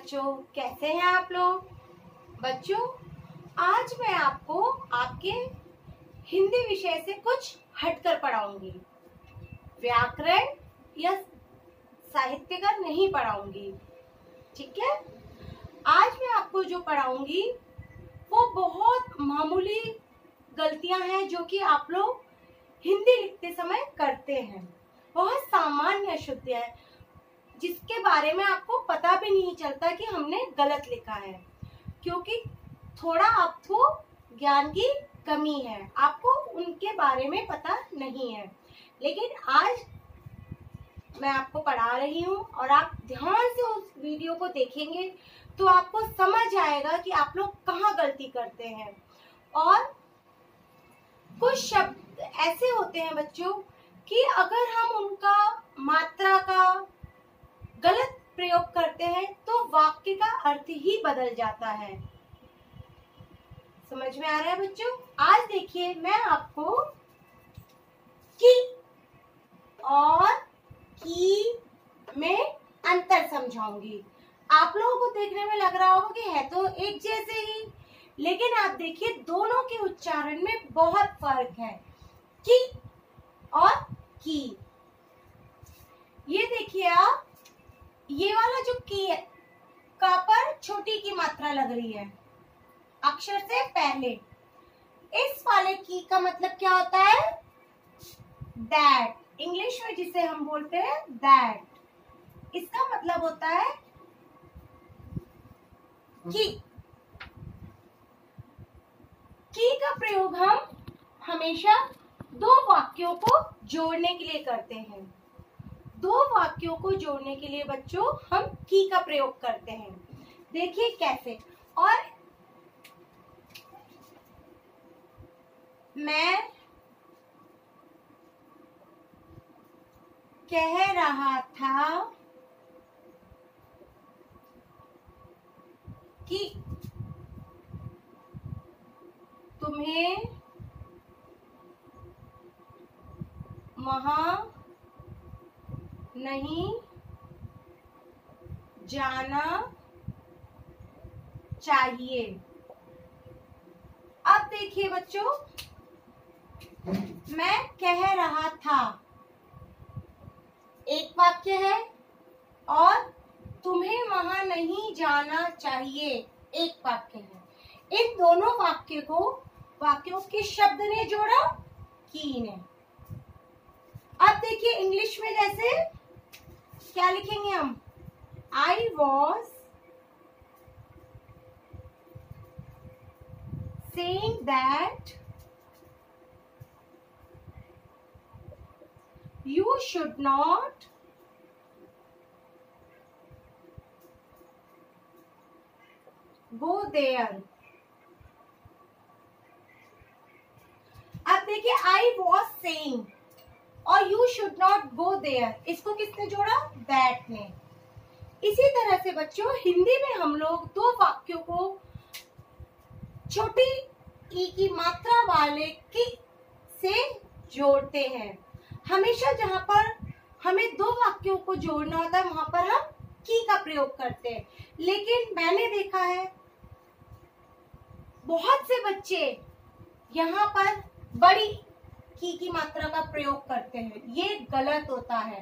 बच्चों, कैसे हैं आप लोग? बच्चों, आज मैं आपको आपके हिंदी विषय से कुछ हटकर पढ़ाऊंगी। व्याकरण या साहित्य का नहीं पढ़ाऊंगी, ठीक है? आज मैं आपको जो पढ़ाऊंगी वो बहुत मामूली गलतियां हैं जो कि आप लोग हिंदी लिखते समय करते हैं। बहुत सामान्य शब्द है जिसके बारे में आपको पता भी नहीं चलता कि हमने गलत लिखा है, क्योंकि थोड़ा आपको ज्ञान की कमी है, आपको उनके बारे में पता नहीं है। लेकिन आज मैं आपको पढ़ा रही हूँ और आप ध्यान से उस वीडियो को देखेंगे तो आपको समझ आएगा कि आप लोग कहाँ गलती करते हैं। और कुछ शब्द ऐसे होते हैं बच्चों कि अगर हम उनका मात्रा का गलत प्रयोग करते हैं तो वाक्य का अर्थ ही बदल जाता है। समझ में आ रहा है बच्चों? आज देखिए, मैं आपको की और की में अंतर समझाऊंगी। आप लोगों को देखने में लग रहा होगा कि है तो एक जैसे ही, लेकिन आप देखिए दोनों के उच्चारण में बहुत फर्क है। की और की, ये देखिए आप, ये वाला जो की है का पर छोटी की मात्रा लग रही है अक्षर से पहले। इस वाले की का मतलब क्या होता है? दैट। इंग्लिश में जिसे हम बोलते हैं दैट, इसका मतलब होता है की। की का प्रयोग हम हमेशा दो वाक्यों को जोड़ने के लिए करते हैं। दो वाक्यों को जोड़ने के लिए बच्चों हम की का प्रयोग करते हैं। देखिए कैसे। और मैं कह रहा था कि तुम्हें वहां नहीं जाना चाहिए। अब देखिए बच्चों, मैं कह रहा था एक वाक्य है और तुम्हें वहां नहीं जाना चाहिए एक वाक्य है। इन दोनों वाक्यों के शब्द ने जोड़ा की ने। अब देखिए इंग्लिश में जैसे क्या लिखेंगे हम? I was saying that you should not go there. अब देखिए आई वॉज सेइंग और you should not go there, इसको किसने जोड़ा? दैट ने। इसी तरह से बच्चों हिंदी में हम लोग दो वाक्यों को छोटी ई की मात्रा वाले की से जोड़ते हैं। हमेशा जहां पर हमें दो वाक्यों को जोड़ना होता है वहां पर हम की का प्रयोग करते हैं। लेकिन मैंने देखा है बहुत से बच्चे यहाँ पर बड़ी की मात्रा का प्रयोग करते हैं, ये गलत होता है।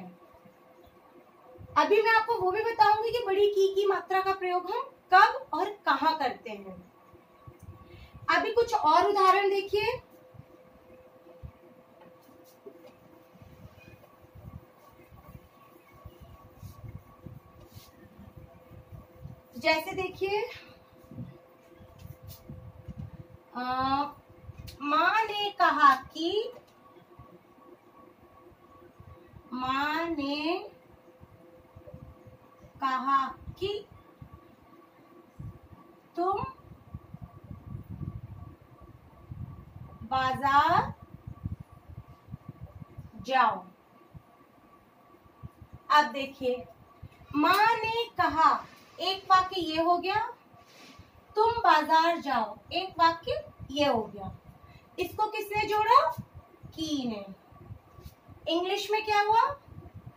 अभी मैं आपको वो भी बताऊंगी कि बड़ी की मात्रा का प्रयोग हम कब और कहाँ करते हैं। अभी कुछ और उदाहरण देखिए। जैसे देखिए, माँ ने कहा कि तुम बाजार जाओ। अब देखिए, माँ ने कहा, एक वाक्य ये हो गया, तुम बाजार जाओ एक वाक्य ये हो गया। इसको किसने जोड़ा? की ने। इंग्लिश में क्या हुआ?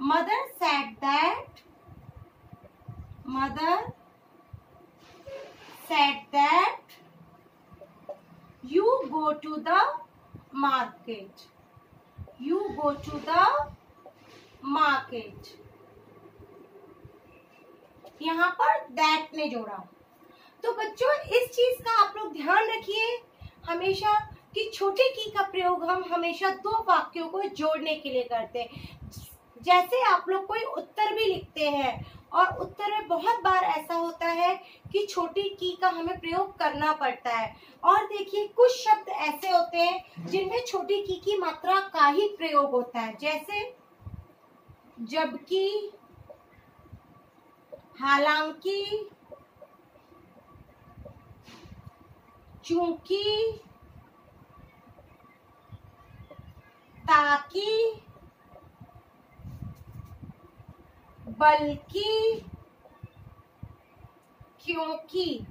Mother said that said that you go to the market. You go to the market. यहाँ पर that ने जोड़ा। तो बच्चों इस चीज का आप लोग ध्यान रखिए हमेशा कि छोटे की का प्रयोग हम हमेशा दो वाक्यों को जोड़ने के लिए करते हैं। जैसे आप लोग कोई उत्तर भी लिखते हैं और उत्तर में बहुत बार ऐसा होता है कि छोटी की का हमें प्रयोग करना पड़ता है। और देखिए कुछ शब्द ऐसे होते हैं जिनमें छोटी की मात्रा का ही प्रयोग होता है, जैसे जबकि, हालांकि, चूंकि, ताकि, बल्कि, क्योंकि।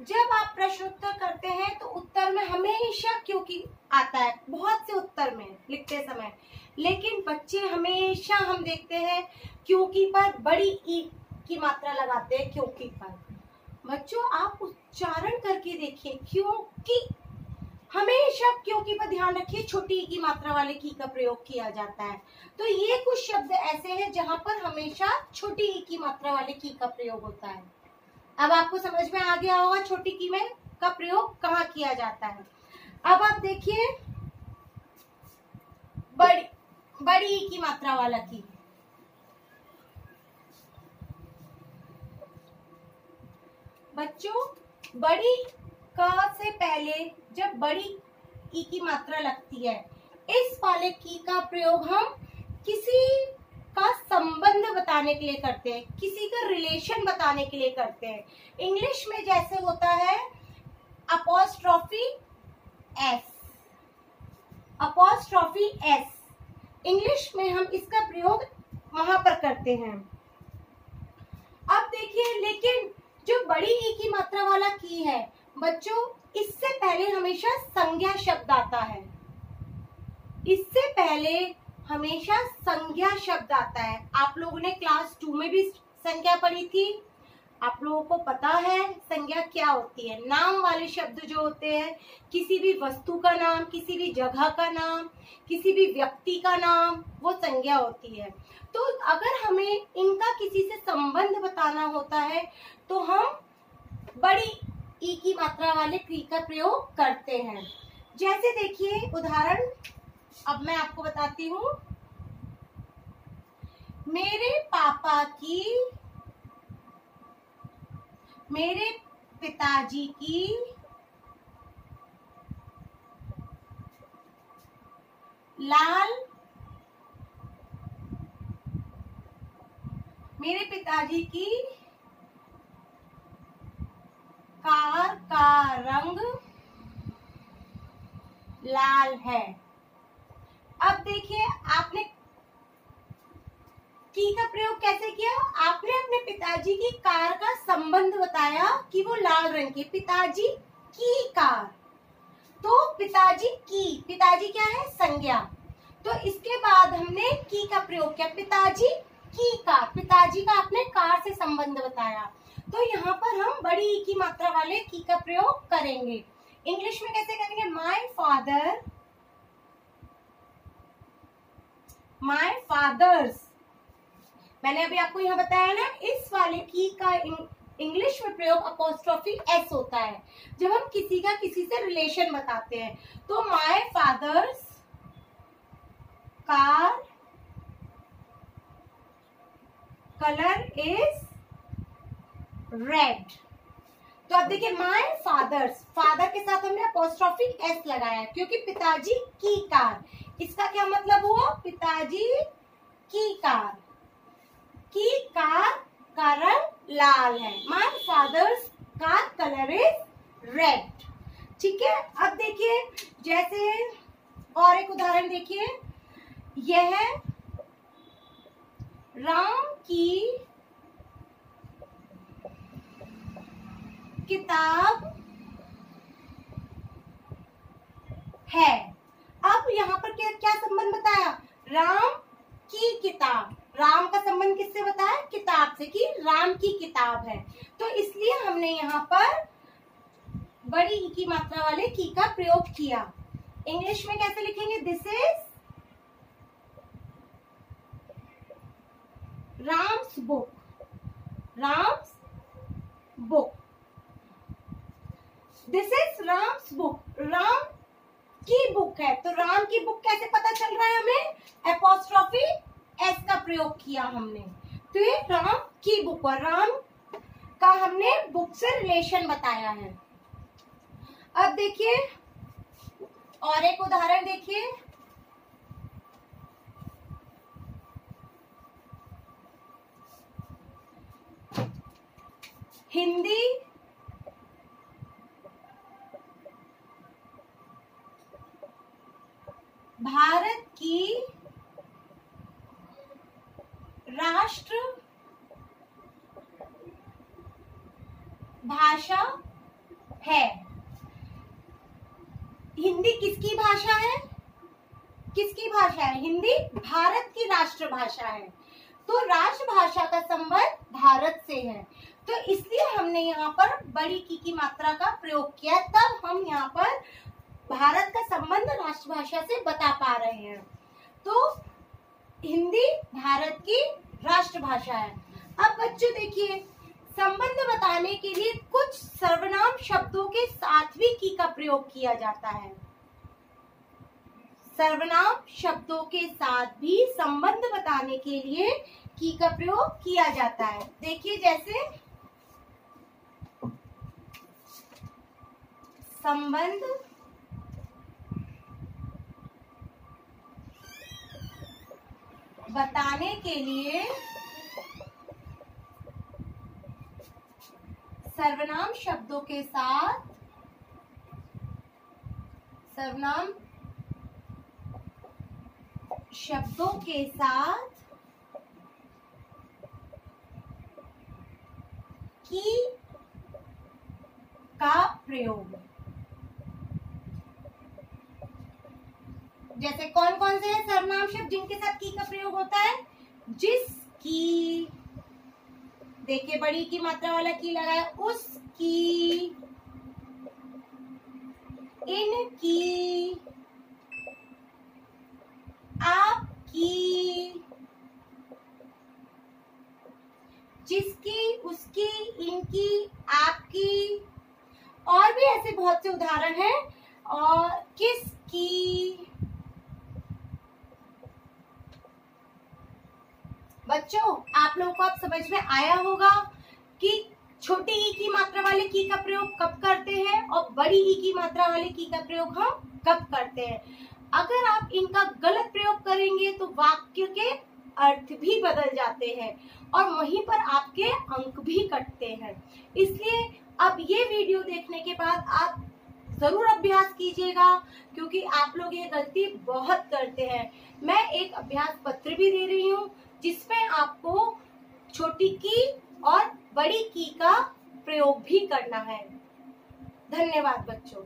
जब आप प्रश्नोत्तर करते हैं तो उत्तर में हमेशा क्योंकि आता है, बहुत से उत्तर में लिखते समय, लेकिन बच्चे हमेशा हम देखते हैं क्योंकि पर बड़ी ई की मात्रा लगाते हैं क्योंकि पर। बच्चों आप उच्चारण करके देखिए क्योंकि, हमेशा क्योंकि पर ध्यान रखिए छोटी ई की मात्रा वाले की का प्रयोग किया जाता है। तो ये कुछ शब्द ऐसे हैं जहां पर हमेशा छोटी ई की मात्रा वाले की का प्रयोग होता है। अब आपको समझ में आ गया होगा छोटी की में का प्रयोग कहाँ किया जाता है। अब आप देखिए बड़ी ई की मात्रा वाला की। बच्चों बड़ी क से पहले जब बड़ी ई की मात्रा लगती है, इस वाले की का प्रयोग हम किसी का संबंध बताने के लिए करते हैं, किसी का रिलेशन बताने के लिए करते हैं। इंग्लिश में जैसे होता है apostrophe S, apostrophe S, English में हम इसका प्रयोग वहां पर करते हैं। अब देखिए लेकिन जो बड़ी ई की मात्रा वाला की है बच्चों, इससे पहले हमेशा संज्ञा शब्द आता है, इससे पहले हमेशा संज्ञा शब्द आता है। आप लोगों ने क्लास 2 में भी संज्ञा पढ़ी थी, आप लोगों को पता है संज्ञा क्या होती है। नाम वाले शब्द जो होते हैं, किसी भी वस्तु का नाम, किसी भी जगह का नाम, किसी भी व्यक्ति का नाम, वो संज्ञा होती है। तो अगर हमें इनका किसी से संबंध बताना होता है तो हम बड़ी ई की मात्रा वाले क्री का प्रयोग करते हैं। जैसे देखिए उदाहरण अब मैं आपको बताती हूँ। मेरे पापा की, मेरे पिताजी की लाल, मेरे पिताजी की कार का रंग लाल है। अब देखिए आपने की का प्रयोग कैसे किया, आपने अपने पिताजी की कार का संबंध बताया कि वो लाल रंग की, पिताजी की कार, तो पिताजी की, पिताजी क्या है संज्ञा, तो इसके बाद हमने की का प्रयोग किया, पिताजी की कार, पिताजी का आपने कार से संबंध बताया। तो यहाँ पर हम बड़ी ई की मात्रा वाले की का प्रयोग करेंगे। इंग्लिश में कैसे करेंगे, माय फादर्स, मैंने अभी आपको यहाँ बताया ना, इस वाले की का इंग्लिश में प्रयोग अपॉस्ट्रोफी एस होता है जब हम किसी का किसी से रिलेशन बताते हैं। तो my father's car colour is red. तो अब देखिए माय फादर्स, फादर के साथ हमने अपॉस्ट्रोफी एस लगाया क्योंकि पिताजी की कार, इसका क्या मतलब हुआ, पिताजी की कार, की कार का रंग लाल है, my father's car colour is red. ठीक है। अब देखिए जैसे और एक उदाहरण देखिए, यह राम की किताब है। अब यहाँ पर क्या क्या संबंध बताया, राम की किताब, राम का संबंध किससे बताया? किताब से, कि राम की किताब है। तो इसलिए हमने यहाँ पर बड़ी ई की मात्रा वाले की का प्रयोग किया। इंग्लिश में कैसे लिखेंगे? This is Ram's book, Ram's book, this is Ram's book, Ram की बुक है। तो राम की बुक कैसे पता चल रहा है हमें? एपोस्ट्रोफी एस का प्रयोग किया हमने। तो ये राम की बुक, और राम का हमने बुक से रिलेशन बताया है। अब देखिए और एक उदाहरण देखिए। हिंदी भारत की राष्ट्र भाषा है। हिंदी किसकी भाषा है? किसकी भाषा है? हिंदी भारत की राष्ट्रभाषा है। तो राष्ट्रभाषा का संबंध भारत से है, तो इसलिए हमने यहाँ पर बड़ी की मात्रा का प्रयोग किया, तब हम यहाँ पर भारत का संबंध राष्ट्रभाषा से बता पा रहे हैं। तो हिंदी भारत की राष्ट्रभाषा है। अब बच्चों देखिए, संबंध बताने के लिए कुछ सर्वनाम शब्दों के साथ भी की का प्रयोग किया जाता है। सर्वनाम शब्दों के साथ भी संबंध बताने के लिए की का प्रयोग किया जाता है। देखिए जैसे संबंध बताने के लिए सर्वनाम शब्दों के साथ की का प्रयोग। जैसे कौन कौन से हैं सर्वनाम शब्द जिनके साथ की का प्रयोग होता है? जिसकी, देखिए बड़ी की मात्रा वाला की लगा है, उसकी, इनकी, आपकी, जिसकी, उसकी, इनकी, आपकी, और भी ऐसे बहुत से उदाहरण हैं। और किसकी। बच्चों आप लोगों को अब समझ में आया होगा कि छोटी ई की मात्रा वाले की का प्रयोग कब करते हैं और बड़ी ई की मात्रा वाले की का प्रयोग हम कब करते हैं। अगर आप इनका गलत प्रयोग करेंगे तो वाक्य के अर्थ भी बदल जाते हैं और वहीं पर आपके अंक भी कटते हैं। इसलिए अब ये वीडियो देखने के बाद आप जरूर अभ्यास कीजिएगा, क्योंकि आप लोग ये गलती बहुत करते हैं। मैं एक अभ्यास पत्र भी दे रही हूँ जिसमें आपको छोटी की और बड़ी की का प्रयोग भी करना है। धन्यवाद बच्चों।